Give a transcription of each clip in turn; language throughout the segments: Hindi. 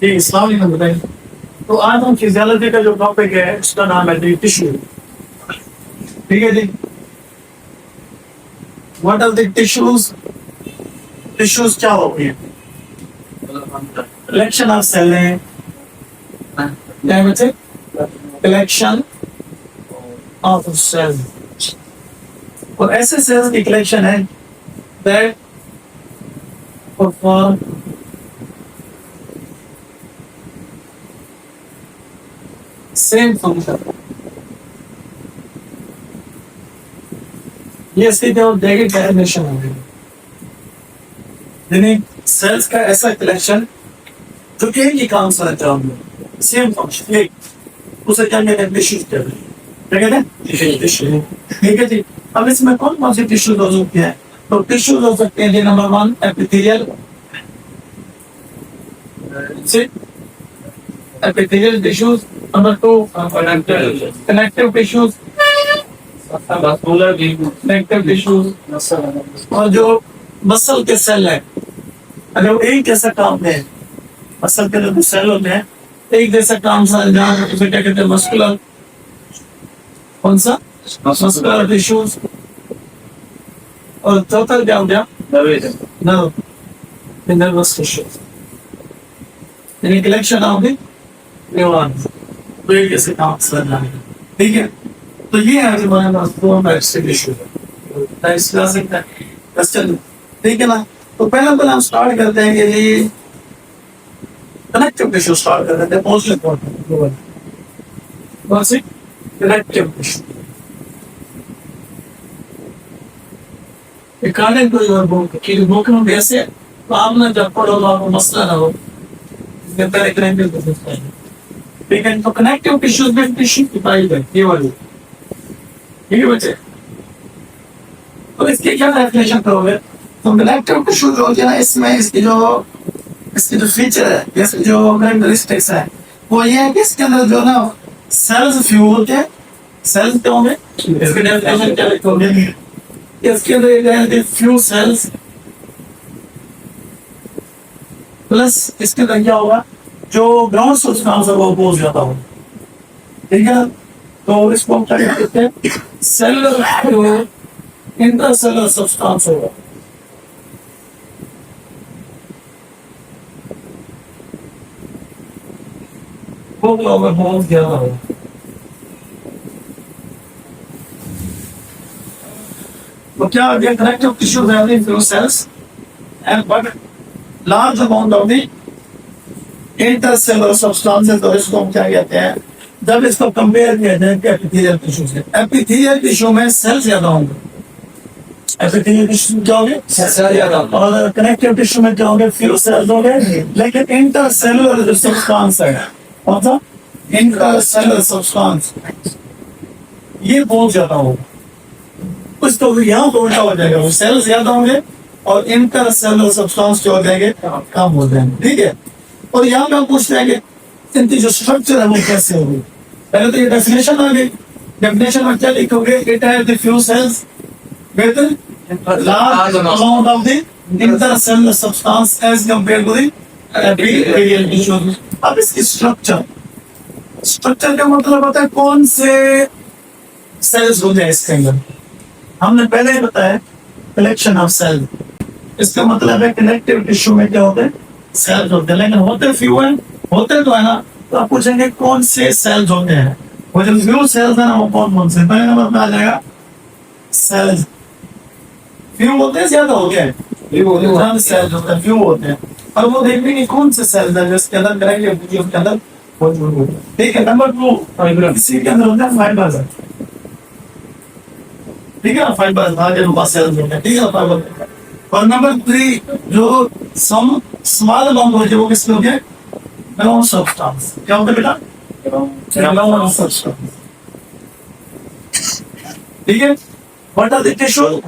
जी अस्सलाम वालेकुम बताइए। तो आज हम फिजियोलॉजी का जो टॉपिक है उसका नाम है जी टिश्यू। ठीक है जी। What are the tissues? Tissues क्या होती है? कलेक्शन ऑफ सेल है। क्या बच्चे? Collection of cell. और ऐसे सेल्स की कलेक्शन है दैट परफॉर्म सेम फंक्शन। ये सीधे और देगी डेफिनेशन होगी, यानी सेल्स का ऐसा कलेक्शन जो एक ही काम से होंगे, सेम फंक्शन एक, उसे क्या कहते हैं? टिश्यूज कहते हैं। क्या कहते हैं? टिश्यू। ठीक है जी। अब इसमें कौन कौन सी टिश्यूज हो सकती है? तो टिश्यूज हो सकते हैं जी, number 1 epithelial, epithelial tissues. Number 2 connective tissues, connective tissues. और जो मसल के सेल है, अगर वो एक जैसा काम है, मसल के जो सेल होते हैं एक जैसा काम से अंजाम, उसे क्या कहते हैं? मस्कुलर। कौन सा? Muscular tissues. और चौथा क्या हो गया? नर्वस टिश्यूज, यानी कलेक्शन ऑफ द न्यूरॉन्स, तो एक जैसे काम से अंजाम। ठीक है। तो ये है हमारे पास दो टाइप्स के टिश्यू है। क्वेश्चन ठीक है ना? तो पहले हम स्टार्ट करते हैं कि ये कनेक्टिव टिश्यू स्टार्ट कर देते हैं। Most important connective tissue. According to your book की बुक में वैसे तो आपने जब पढ़ो तो आपको मसला ना हो, पहले कनेक्टिव टिश्यू चाहिए। ठीक है। तो कनेक्टिव टिश्यूज में टिश्यू की टाइप है ये वाली। ठीक है बच्चे। तो इसके क्या डेफिनेशन करोगे? तो कनेक्टिव टिश्यू जो होती है ना, इसमें इसकी जो फीचर है, इसकी जो कैरेक्टरिस्टिक्स है, वो ये है कि इसके अंदर जो ना सेल्स फ्यू होते हैं। सेल्स क्या होंगे? इसके डेफिनेशन क्या लिखोगे? इसके अंदर फ्यू सेल्स प्लस इसके अंदर क्या होगा? जो ग्राउंड सब्सटेंस है वो अपोज जाता होगा। ठीक है। तो इसको हम क्या कहते हैं? सेलुलर इंटरसेलुलर सब्सटेंस होगा। वो बहुत ज्यादा होगा। तो क्या अगर connective tissues have the few cells and but large amount of the intercellular substances, तो इसको हम क्या कहते हैं? जब इसको कंपेयर किया जाए एपिथेलियल टिश्यू से, एपिथेलियल टिश्यू में सेल्स ज्यादा होंगे। एपिथेलियल टिश्यू में क्या होंगे? सेल्स ज्यादा। और कनेक्टिव टिश्यू में क्या होंगे? फ्यू सेल्स होंगे। लेकिन इंटरसेलुलर जो सब्सटेंस है, कौन सा? इंटरसेलुलर सब्सटेंस, ये बहुत ज्यादा होगा। कुछ तो यहाँ तो उल्टा हो जाएगा, वो सेल्स ज्यादा होंगे और इंटरसेलुलर सब्सटेंस जो हो जाएंगे कम हो जाएंगे। ठीक है। और यहाँ पे हम पूछते हैं कि इनकी जो स्ट्रक्चर है वो कैसे होगी। पहले तो ये डेफिनेशन आ गई। डेफिनेशन में क्या लिखोगे? It has the few cells with large amount of the intercellular substance as compared to the epithelial tissue. अब इसकी स्ट्रक्चर का मतलब होता है कौन से सेल्स होते हैं इसके अंदर। हमने पहले ही बताया कलेक्शन ऑफ सेल। इसका मतलब है कनेक्टिव टिश्यू में क्या होते हैं? सेल्स होते हैं। लेकिन होते फ्यू हैं, होते तो है ना। तो आप पूछेंगे कौन से सेल्स होते हैं? वो जो फ्यू सेल्स है ना, वो कौन कौन से? पहले नंबर पे आ जाएगा सेल्स। फ्यू होते हैं, ज्यादा हो गया है, सेल्स होते हैं, फ्यू होते हैं। और वो देखते हैं कौन से सेल्स है जिसके अंदर कनेक्टिव टिश्यू के अंदर मौजूद होते हैं। ठीक है। नंबर 2 इसी के अंदर होता है फाइबर्स। ठीक है ना? फाइबर धागे सेल्स होते हैं। ठीक है ना? फाइबर। और नंबर 3 जो सम स्मॉल अमाउंट होते हैं वो किसके होते हैं? Ground substance. क्या होता है बेटा? Ground substance. ठीक है। What are the tissue?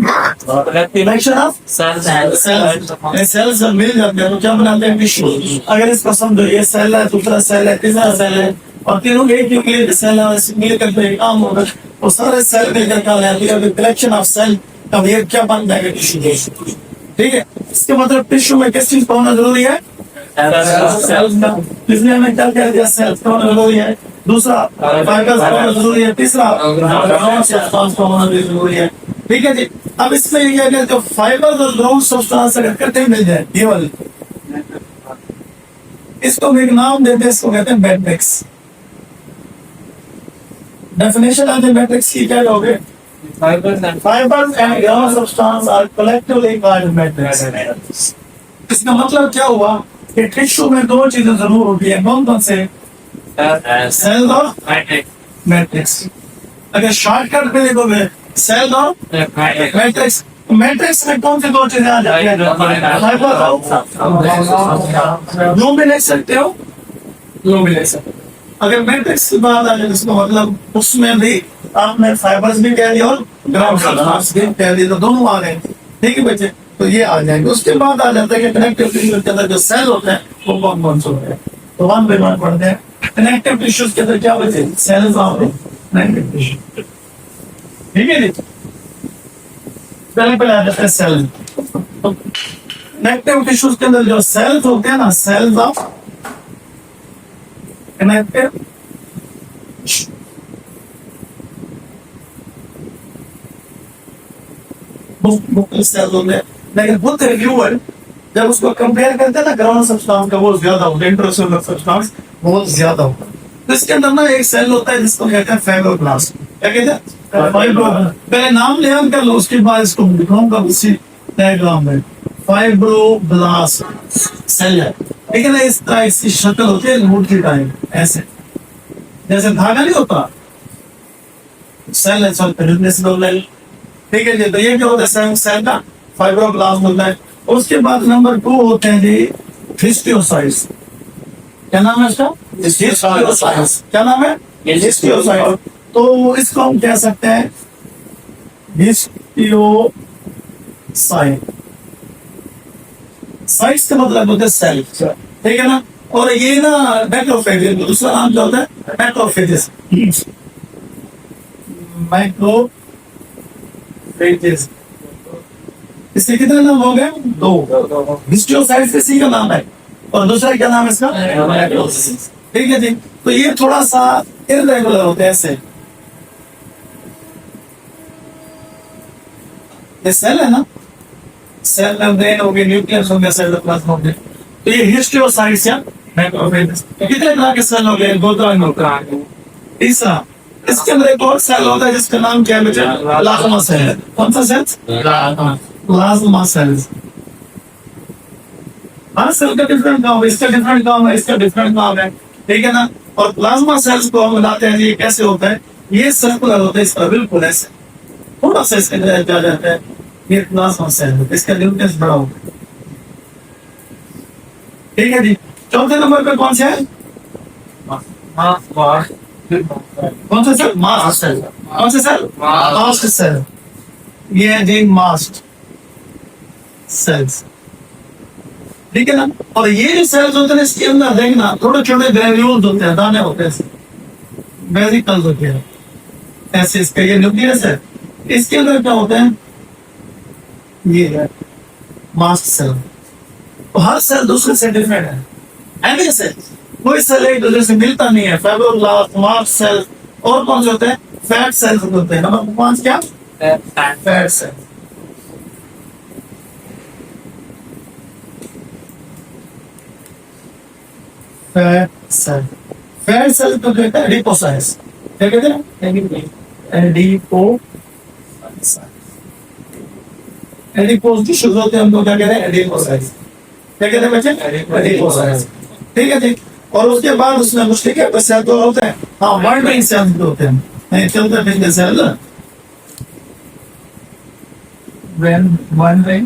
Collection of cells मिल जाते हैं तो क्या बनाते हैं? टिश्यू। अगर इसको समझो, ये सेल है, दूसरा सेल है, तीसरा सेल है, और तीनों एक न्यूक्लियर सेल है, मिलकर तो एक काम होगा। वो सारे सेल मिलकर क्या कलेक्शन ऑफ सेल, तब ये क्या बन जाएगा? टिश्यू। ठीक है। इसके मतलब टिश्यू में किस चीज का होना जरूरी है? सेल्स में, इसलिए हमें क्या कह दिया, सेल्स का होना जरूरी है। दूसरा फाइबर्स का होना जरूरी है। तीसरा ग्राउंड सब्सटेंस का होना भी जरूरी है। ठीक है जी। अब इसमें ये है जो फाइबर्स और ग्राउंड सब्सटेंस अगर इकट्ठे मिल जाए, ये वाले, इसको हम एक नाम देते हैं, इसको कहते हैं matrix. Definition of the matrix की क्या कहोगे? Fibers and ground substance are collectively called matrix. इसका मतलब क्या हुआ कि टिश्यू में दो चीजें जरूर होती है, कौन कौन से? सेल और मैट्रिक्स। अगर शॉर्टकट में लिखोगे सेल और मैट्रिक्स, मैट्रिक्स में कौन सी दो चीजें आ जाती है? यूं भी लिख सकते हो, यूं भी लिख सकते हो। अगर मैट्रिक्स की बात आ जाए इसका मतलब उसमें भी आपने फाइबर्स भी कह दिया और ग्राउंड सब्सटेंस भी कह दिया, तो दोनों आ गए। ठीक है बच्चे, तो ये आ जाएंगे। उसके बाद आ जाता है कि कनेक्टिव टिश्यूज के अंदर जो सेल होते हैं वो कौन कौन से होते हैं, तो वन बाय वन पढ़ते हैं। कनेक्टिव टिश्यूज के अंदर क्या बचे? Cells of connective tissue. ठीक है जी, पहले आ जाता है सेल। कनेक्टिव टिश्यूज के अंदर जो सेल्स होते हैं ना, सेल्स ऑफ कनेक्टिव सेल्स होते हैं, लेकिन बुक रिव्यूअर जब उसको कंपेयर करते हैं ना ग्राउंड सब्सटेंस का, वो ज्यादा होता है, इंट्रासेलुलर सब्सटेंस बहुत ज्यादा होता है। तो इसके अंदर ना एक सेल होता है जिसको कहते हैं फाइब्रोब्लास्ट। क्या कहते हैं? पहले नाम लिया कर लो, उसके बाद इसको दिखाऊंगा उसी डायग्राम में। फाइब्रोब्लास्ट सेल है, ठीक है ना, इस तरह इसकी शक्ल होती है नोट की टाइम, ऐसे जैसे धागा नहीं होता, सेल है, सब। ठीक है जी, तो ये क्या होता है? सेल का फाइब्रोब्लास्ट होता है। उसके बाद नंबर 2 होते हैं जी हिस्टियोसाइट्स। क्या नाम है इसका? हिस्टियोसाइट्स। क्या नाम है? हिस्टियोसाइट। तो इसको हम कह सकते हैं हिस्टियोसाइट। साइट्स का मतलब होता है सेल, ठीक है ना। और ये ना मैक्रोफेजेस, दूसरा नाम क्या होता है? मैक्रोफेजेस। मैक्रोफेजेस, इसके कितने नाम हो गए? 2। हिस्टियोसाइट्स इसी का नाम है, और दूसरा क्या नाम है इसका? मैक्रोफेजेस। ठीक है जी। तो ये थोड़ा सा इररेगुलर होते हैं ऐसे, ये सेल है ना, सेल मेम्ब्रेन हो गए, न्यूक्लियस हो गया, साइटोप्लाज्म हो गया। तो ये हिस्टियोसाइट्स या मैक्रोफेजेस। कितने तरह के सेल हो गए? 2 तरह के। तीसरा, इसके अंदर एक और सेल होता है जिसका नाम क्या है बेटा? Plasma cell. कौन सा सेल? Plasma cells. हर सेल का डिफरेंट काम है, इसका डिफरेंट काम है, इसका डिफरेंट काम है, ठीक है ना। और प्लाज्मा सेल्स को हम बताते हैं ये कैसे होता है, ये सर्कुलर होता है, इसका बिल्कुल ऐसे थोड़ा सा इसके अंदर जा जाता है, ये प्लाज्मा सेल, इसका न्यूक्लियस बड़ा होता है। ठीक है जी। चौथे नंबर पे कौन सा है? कौन सा सेल? Mast cell. कौन सा सेल? Mast cell. ये है जी मास्ट सेल्स, ठीक है ना। और ये जो सेल्स होते हैं इसके अंदर देखना थोड़े छोटे ग्रेन्यूल्स होते हैं, दाने होते हैं, वेसिकल्स होते हैं ऐसे। इसका ये न्यूक्लियस है, इसके अंदर क्या होते हैं? ये है मास्ट सेल। तो हर सेल दूसरे से डिफरेंट है, एनी सेल, कोई सेल एक दूसरे से मिलता नहीं है। फाइब्रोब्लास्ट, मास्ट सेल, और कौन से होते हैं? फैट सेल्स होते हैं। नंबर 5 क्या? Fat cell. Fat cell, fat cell को कहते हैं एडिपोसाइट्स। क्या कहते हैं? एडिपोसाइट्स। एडिपोज टिश्यूज होते हैं, हमको क्या कहते हैं? एडिपोसाइट्स। क्या कहते हैं बच्चे? एडिपोसाइट्स। ठीक है जी। और उसके बाद उसमें कुछ ठीक है सेल तो होते हैं, हाँ वाइडरिंग सेल्स भी होते हैं, नहीं चलते फिरते सेल। व्हेन वाइडरिंग,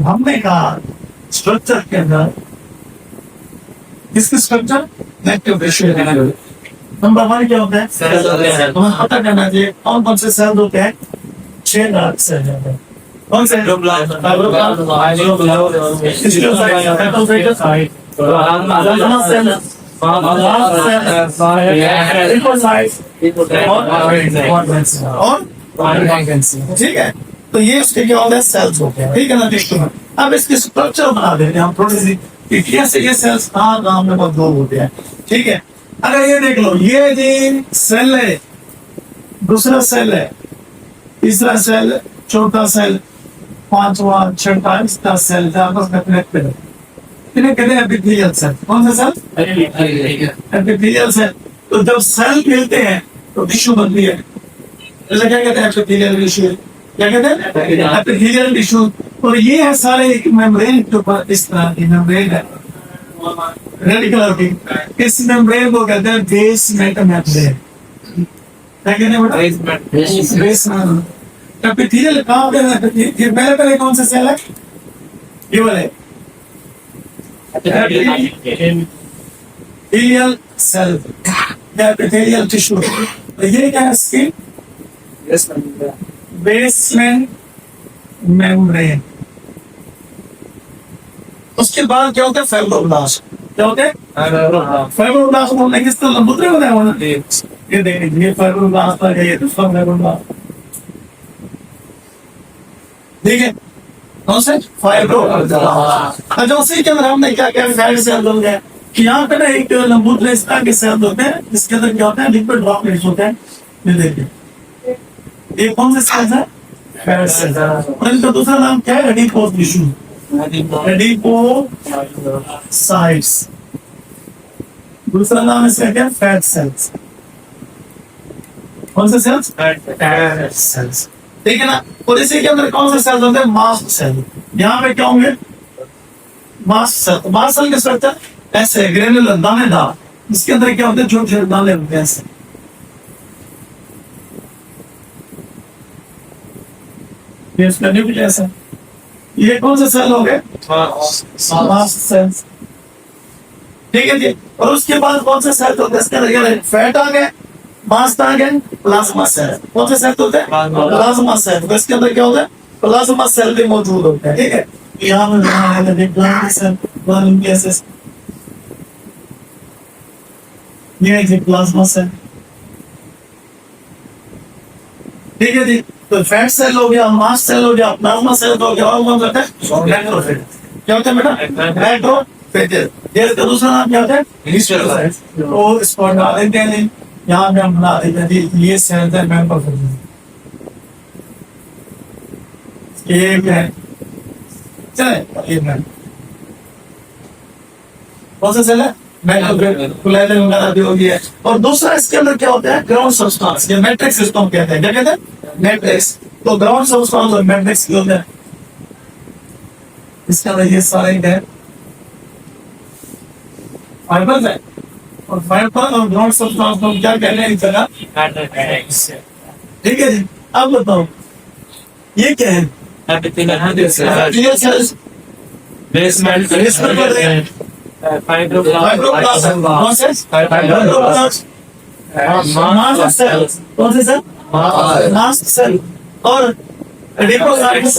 हमने कहा स्ट्रक्चर के अंदर किसकी स्ट्रक्चर? Connective tissue. नंबर 1 क्या होता है? सेल। तुम्हें पता करना चाहिए कौन कौन से सेल होते हैं? 6 तरह के सेल होते हैं। कौन से? ठीक है। तो ये उसके क्या होता है, सेल्स होते हैं, ठीक है ना टिश्यू में। अब इसकी स्ट्रक्चर बना देते हैं हम थोड़ी सी कि कैसे ये सेल्स कहाँ में मौजूद होते हैं, ठीक है। अगर ये देख लो, ये जी सेल है, दूसरा सेल है, तीसरा सेल, चौथा सेल, पांचवा छठा, इसका सेल आपस में कनेक्टेड है, इन्हें कहते हैं एपिथेलियल सेल। कौन सा सेल? Epithelial cell. तो जब सेल मिलते हैं तो टिश्यू बनती है, क्या कहते हैं, एपिथेलियल टिश्यू। क्या कहते हैं? Epithelial tissue. और ये है सारे एक मेम्ब्रेन के ऊपर इस तरह की मेम्ब्रेन है, रेड कलर की। इस मेम्ब्रेन को कहते हैं बेसमेंट मेम्ब्रेन। क्या कहते हैं बेटा? बेसमेंट। एपिथेलियल कहाँ पे है? ये पहले कौन सा सेल है? ये वाले एपिथेलियल सेल, एपिथेलियल टिश्यू। ये क्या है? Skin basement membrane. उसके बाद क्या होता है? फाइब्रोब्लास्ट। क्या होते हैं? फाइब्रोब्लास्ट बोलने किस तरह लंबुत्रे होते हैं ना, ये देखिए, ये फाइब्रोब्लास्ट है, ये दूसरा फाइब्रोब्लास्ट, ठीक है। कौन से? फाइब्रोब्लास्ट। अच्छा, उसी के अंदर हमने क्या क्या फैट सेल हो गया कि यहाँ पे ना एक लंबुत्रे इस तरह के सेल होते हैं, जिसके अंदर क्या होता है? लिक्विड ड्रॉपलेट्स होते हैं। ये देखिए, ये कौन से सेल्स है? Fat cells. और इनका दूसरा नाम क्या है? Adipose tissue, adipocytes. दूसरा नाम इसका क्या है? Fat cells. कौन से सेल्स? फैट सेल्स, ठीक है ना। और इसी के अंदर कौन से सेल्स होते हैं? Mast cell. यहाँ पे क्या होंगे? Mast cell. मास्ट सेल के स्ट्रक्चर ऐसे ग्रेनुलर, दानेदार। इसके अंदर क्या होते हैं? छोटे छोटे दाने होते हैं ऐसे। ये इसका न्यूक्लियस है। ये कौन से सेल हो गए? मास्ट सेल्स, ठीक है जी। और उसके बाद कौन से सेल होते हैं? इसके अंदर फैट आ गए, मास्ट आ गए, प्लाज्मा सेल। कौन से सेल होते हैं? Plasma cell. तो इसके अंदर क्या होता है? प्लाज्मा सेल भी मौजूद होते हैं, ठीक है। यहाँ में प्लाज्मा सेल, न्यूक्लियस, ये प्लाज्मा सेल, ठीक है जी। तो फैट सेल हो गया, मास्ट सेल हो गया, प्लाज्मा सेल हो गया, और कौन होता है? मैक्रोफेज। क्या होता है बेटा? मैक्रोफेज। ये इसका दूसरा नाम क्या होता है? लीस्टोसाइट्स। तो इसको हटा देते हैं, यहाँ पे हम बना देते हैं जी, ये सेल है मैक्रोफेज। ये है, चले, ये मैम कौन सा सेल है? मैक्रोफेज वगैरह भी होगी है। और दूसरा इसके अंदर क्या होता है? ग्राउंड सब्सटेंस, ये मैट्रिक्स सिस्टम कहते हैं। क्या कहते हैं? मैट्रिक्स। तो ग्राउंड सब्सटेंस और मैट्रिक्स क्या होता है? इसके अंदर ये सारे है फाइबर है, और फाइबर और ग्राउंड सब्सटेंस को क्या कहते हैं इस जगह? ठीक है जी। अब बताओ ये क्या है? एपिथेलियल सेल्स, बेसमेंट फाइब्रोब्लास्ट, कौन से? फाइब्रोब्लास्ट, मास्ट सेल, कौन से सेल? मास्ट सेल, और एडिपोसाइट्स,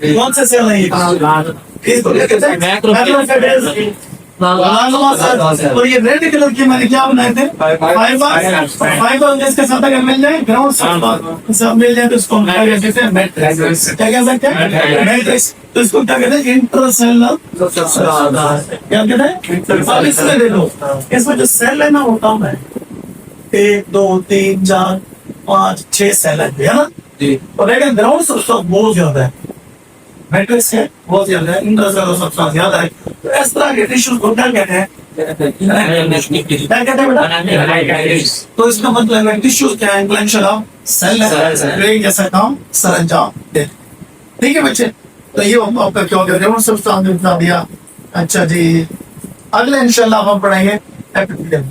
कौन से सेल है ये? Macrophage, plasma cell. और ये रेड कलर की मैंने क्या बनाए थे? फाइबर। फाइबर जिसके साथ अगर मिल जाए, ग्राउंड सब मिल जाए तो इसको क्या कहते हैं? मैट्रिक्स। क्या कह सकते हैं? मैट्रिक्स। तो इसको क्या कहते हैं? इंटरसेलुलर। क्या कहते हैं? अब इसमें देखो, इसमें जो सेल है ना वो कम है, 1 2 3 4 5 6 सेल है ना जी। और लेकिन ग्राउंड सब्सटेंस बहुत ज्यादा है, मैट्रिक्स है बहुत ज्यादा है, इंटरसेलुलर सब्सटेंस ज्यादा है। तो इस तरह के टिश्यूज को क्या कहते हैं? क्या कहते हैं बेटा? तो इसका मतलब है टिश्यूज क्या है? कलेक्शन ऑफ सेल है, जैसा काम सरंजाम दे। ठीक है बच्चे, तो ये आपका क्या हो गया? ग्राउंड सब्सटेंस बता दिया। अच्छा जी, अगले इंशाल्लाह हम पढ़ेंगे एपिथेलियल।